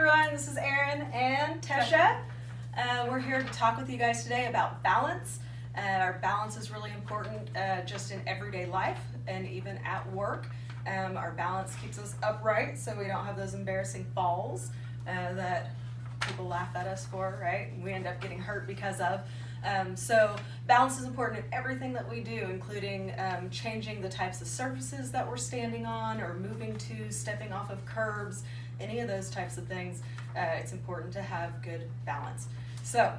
everyone, this is Erin and Tesha. We're here to talk with you guys today about balance. Our balance is really important just in everyday life and even at work. Our balance keeps us upright so we don't have those embarrassing falls that people laugh at us for, right? We end up getting hurt because of. So balance is important in everything that we do, including changing the types of surfaces that we're standing on or moving to, stepping off of curbs, any of those types of things. It's important to have good balance. So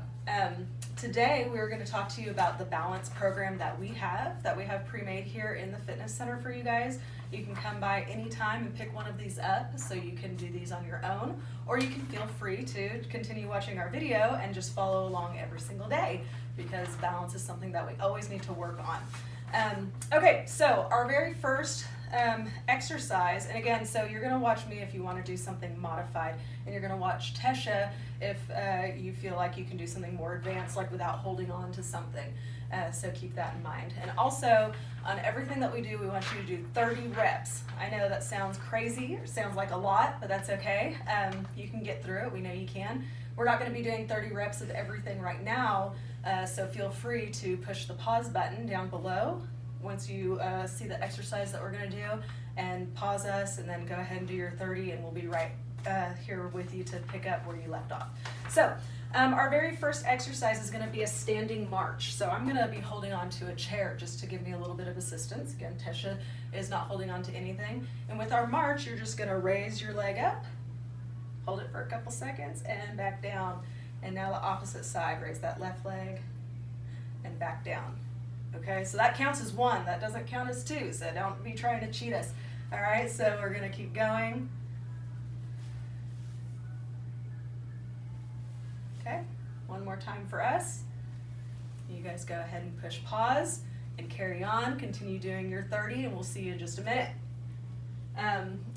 today we're going to talk to you about the balance program that we have pre-made here in the fitness center for you guys. You can come by anytime and pick one of these up, so you can do these on your own, or you can feel free to continue watching our video and just follow along every single day, because balance is something that we always need to work on. Okay, so our very first exercise, and again, so you're going to watch me if you want to do something modified, and you're going to watch Tesha if you feel like you can do something more advanced, like without holding on to something. So keep that in mind. And also, on everything that we do, we want you to do 30 reps. I know that sounds crazy, or sounds like a lot, but that's okay. You can get through it. We know you can. We're not going to be doing 30 reps of everything right now, so feel free to push the pause button down below once you see the exercise that we're going to do, and pause us, and then go ahead and do your 30, and we'll be right here with you to pick up where you left off. So our very first exercise is going to be a standing march. So I'm going to be holding on to a chair just to give me a little bit of assistance. Again, Tesha is not holding on to anything. And with our march, you're just going to raise your leg up, hold it for a couple seconds, and back down. And now the opposite side, raise that left leg and back down. Okay, so that counts as one. That doesn't count as two, so don't be trying to cheat us. All right, so we're going to keep going. Okay, one more time for us. You guys go ahead and push pause and carry on. Continue doing your 30, and we'll see you in just a minute.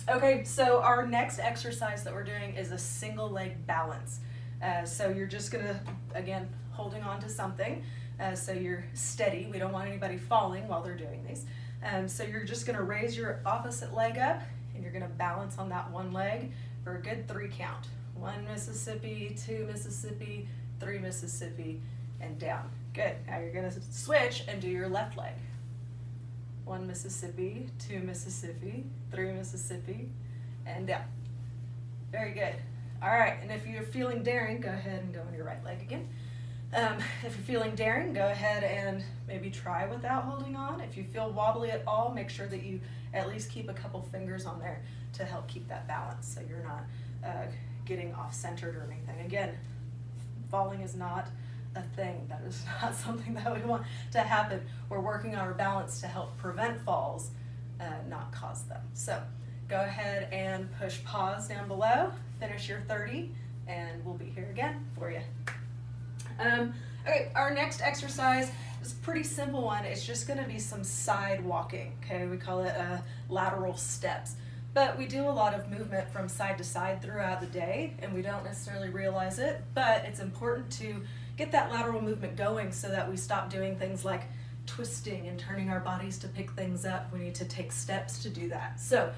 Okay, so our next exercise that we're doing is a single leg balance. So you're just gonna, again, holding on to something, so you're steady. We don't want anybody falling while they're doing these. So you're just gonna raise your opposite leg up, and you're gonna balance on that one leg for a good 3 count. 1 Mississippi, 2 Mississippi, 3 Mississippi, and down. Good. Now you're going to switch and do your left leg. 1 Mississippi, 2 Mississippi, 3 Mississippi, and down. Very good. All right, and if you're feeling daring, go ahead and go on your right leg again. If you're feeling daring, go ahead and maybe try without holding on. If you feel wobbly at all, make sure that you at least keep a couple fingers on there to help keep that balance, so you're not getting off-centered or anything. Again, falling is not a thing. That is not something that we want to happen. We're working on our balance to help prevent falls, not cause them. So go ahead and push pause down below, finish your 30, and we'll be here again for you. Okay, our next exercise is a pretty simple one. It's just going to be some side walking. Okay, we call it lateral steps. But we do a lot of movement from side to side throughout the day, and we don't necessarily realize it, but it's important to get that lateral movement going so that we stop doing things like twisting and turning our bodies to pick things up. We need to take steps to do that. So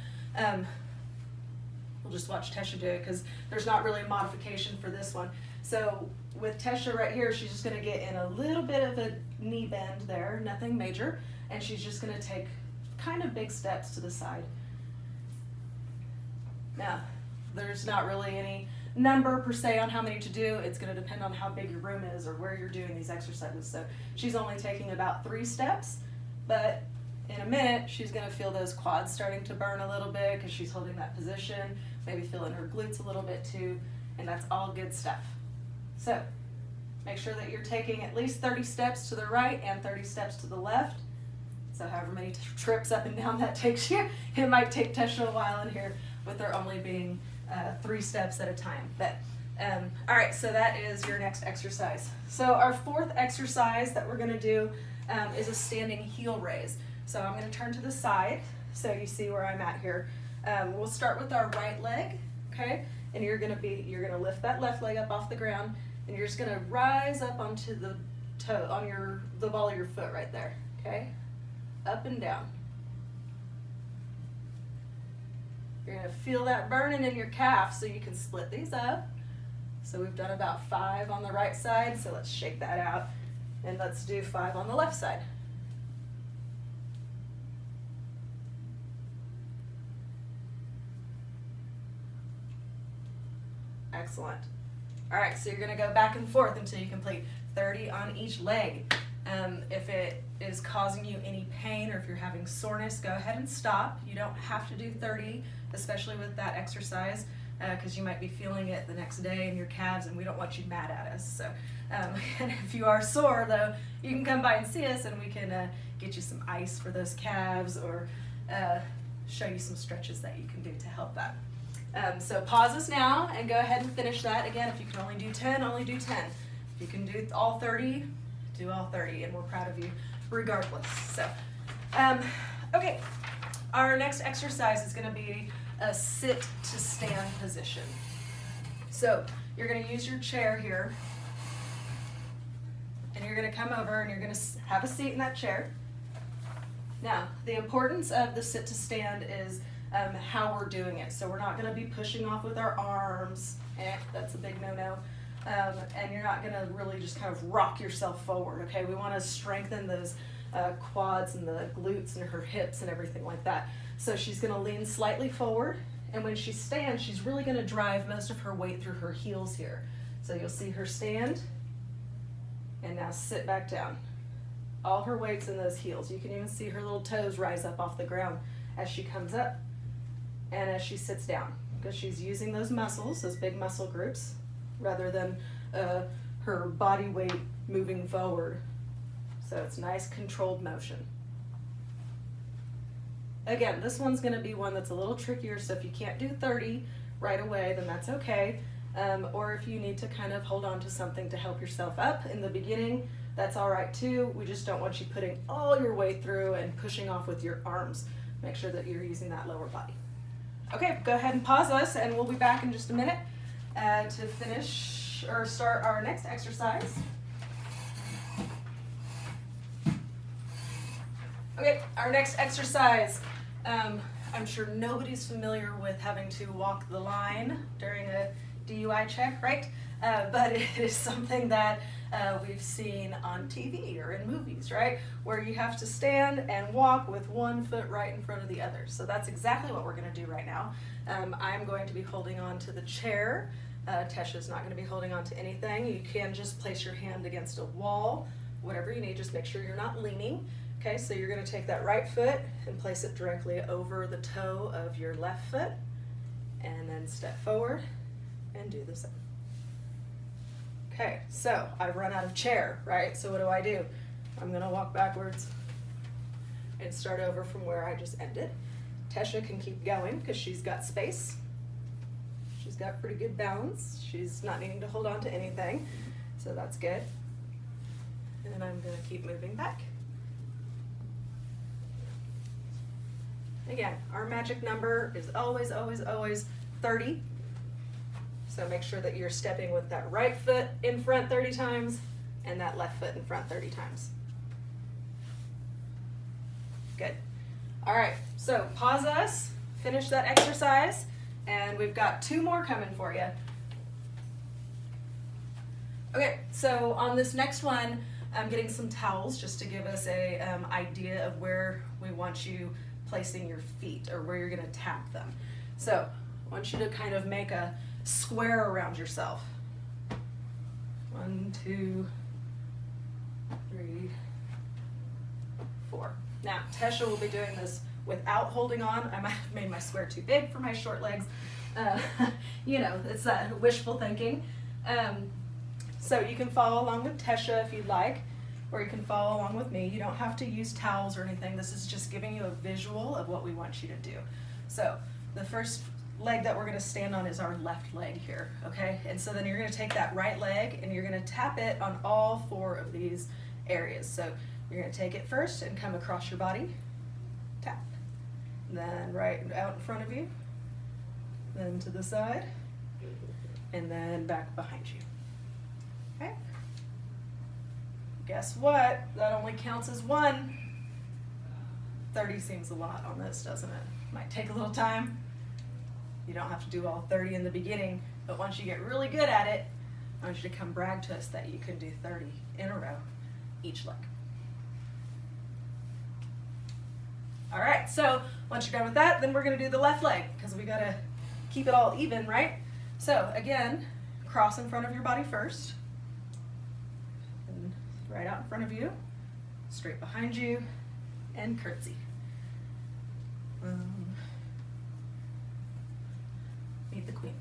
we'll just watch Tesha do it, because there's not really a modification for this one. So with Tesha right here, she's just going to get in a little bit of a knee bend there, nothing major, and she's just going to take kind of big steps to the side. Now, there's not really any number per se on how many to do. It's going to depend on how big your room is or where you're doing these exercises. So she's only taking about 3 steps, but in a minute, she's going to feel those quads starting to burn a little bit because she's holding that position, maybe feeling her glutes a little bit too, and that's all good stuff. So make sure that you're taking at least 30 steps to the right and 30 steps to the left. So however many trips up and down that takes you. It might take Tesha a while in here with there only being 3 steps at a time. But all right, so that is your next exercise. So our 4th exercise that we're going to do is a standing heel raise. So I'm going to turn to the side so you see where I'm at here. We'll start with our right leg, okay? And you're going to lift that left leg up off the ground, and you're just going to rise up onto the toe, on the ball of your foot right there, okay? Up and down. You're gonna feel that burning in your calf, so you can split these up. So we've done about 5 on the right side, so let's shake that out. And let's do 5 on the left side. Excellent. All right, so you're gonna go back and forth until you complete 30 on each leg. If it is causing you any pain or if you're having soreness, go ahead and stop. You don't have to do 30, especially with that exercise, because you might be feeling it the next day in your calves, and we don't want you mad at us. So, and if you are sore though, you can come by and see us, and we can get you some ice for those calves, or show you some stretches that you can do to help that. So pause this now and go ahead and finish that. Again, if you can only do 10, only do 10. If you can do all 30, do all 30, and we're proud of you regardless. So, okay, our next exercise is gonna be a sit to stand position. So you're gonna use your chair here, and you're gonna come over and you're gonna have a seat in that chair. Now, the importance of the sit to stand is how we're doing it. So we're not gonna be pushing off with our arms, that's a big no-no. And you're not gonna really just kind of rock yourself forward, okay? We wanna strengthen those quads and the glutes and her hips and everything like that. So she's gonna lean slightly forward, and when she stands, she's really gonna drive most of her weight through her heels here. So you'll see her stand, and now sit back down. All her weight's in those heels. You can even see her little toes rise up off the ground as she comes up and as she sits down, because she's using those muscles, those big muscle groups, rather than her body weight moving forward. So it's nice controlled motion. Again, this one's gonna be one that's a little trickier, so if you can't do 30 right away, then that's okay. Or if you need to kind of hold on to something to help yourself up in the beginning, that's all right too. We just don't want you putting all your weight through and pushing off with your arms. Make sure that you're using that lower body. Okay, go ahead and pause us, and we'll be back in just a minute to finish or start our next exercise. Okay, our next exercise. I'm sure nobody's familiar with having to walk the line during a DUI check, right? But it is something that we've seen on TV or in movies, right? Where you have to stand and walk with one foot right in front of the other. So that's exactly what we're gonna do right now. I'm going to be holding on to the chair. Tesha's not gonna be holding on to anything. You can just place your hand against a wall, whatever you need, just make sure you're not leaning. Okay, so you're gonna take that right foot and place it directly over the toe of your left foot, and then step forward and do the same. Okay, so I've run out of chair, right? So what do? I'm gonna walk backwards and start over from where I just ended. Tesha can keep going because she's got space. She's got pretty good balance. She's not needing to hold on to anything, so that's good. And I'm gonna keep moving back. Again, our magic number is always, always, always 30. So make sure that you're stepping with that right foot in front 30 times and that left foot in front 30 times. Good. All right, so pause us, finish that exercise, and we've got 2 more coming for you. Okay, so on this next one, I'm getting some towels just to give us a idea of where we want you placing your feet, or where you're gonna tap them. So I want you to kind of make a square around yourself. 1, 2, 3, 4. Now, Tesha will be doing this without holding on. I might have made my square too big for my short legs. You know, it's that wishful thinking. So you can follow along with Tesha if you'd like, or you can follow along with me. You don't have to use towels or anything. This is just giving you a visual of what we want you to do. So the first leg that we're gonna stand on is our left leg here, okay? And so then you're gonna take that right leg and you're gonna tap it on all 4 of these areas. So you're gonna take it first and come across your body, tap. Then right out in front of you, then to the side, and then back behind you, okay? Guess what? That only counts as 1. 30 seems a lot on this, doesn't it? Might take a little time. You don't have to do all 30 in the beginning, but once you get really good at it, I want you to come brag to us that you can do 30 in a row each leg. All right, so once you're done with that, then we're gonna do the left leg because we gotta keep it all even, right? So again, cross in front of your body first, and right out in front of you, straight behind you, and curtsy. Meet the queen.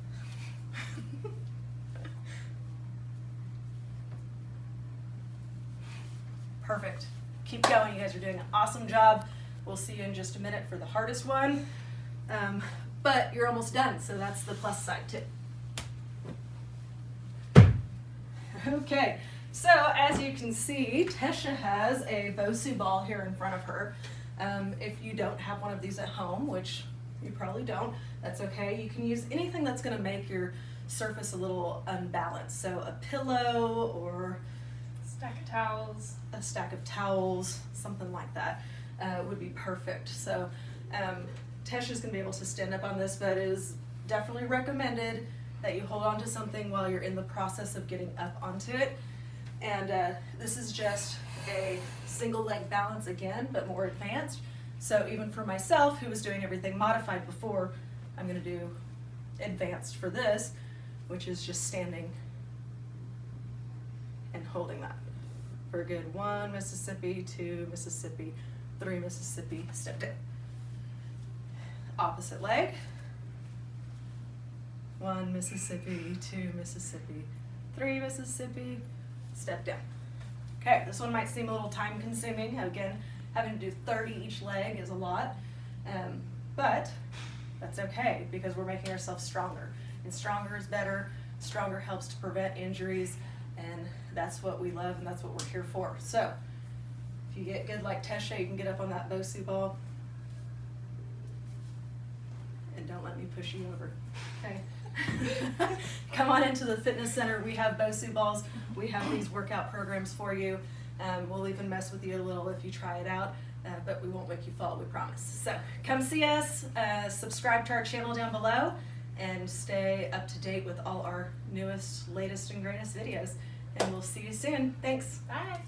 Perfect. Keep going. You guys are doing an awesome job. We'll see you in just a minute for the hardest one. But you're almost done, so that's the plus side too. Okay, so as you can see, Tesha has a Bosu ball here in front of her. If you don't have one of these at home, which you probably don't, that's okay. You can use anything that's gonna make your surface a little unbalanced. So a pillow or a stack of towels, something like that would be perfect. So Tesha's gonna be able to stand up on this, but it is definitely recommended that you hold on to something while you're in the process of getting up onto it. And this is just a single leg balance again, but more advanced. So even for myself, who was doing everything modified before, I'm gonna do advanced for this, which is just standing and holding that for a good 1 Mississippi, 2 Mississippi, 3 Mississippi, step down. Opposite leg. 1 Mississippi, 2 Mississippi, 3 Mississippi, step down. Okay, this one might seem a little time consuming. Again, having to do 30 each leg is a lot, but that's okay because we're making ourselves stronger. And stronger is better. Stronger helps to prevent injuries, and that's what we love and that's what we're here for. So if you get good like Tesha, you can get up on that Bosu ball. And don't let me push you over, okay? Come on into the fitness center. We have Bosu balls. We have these workout programs for you. We'll even mess with you a little if you try it out, but we won't make you fall, we promise. So come see us, subscribe to our channel down below, and stay up to date with all our newest, latest, and greatest videos. And we'll see you soon. Thanks. Bye.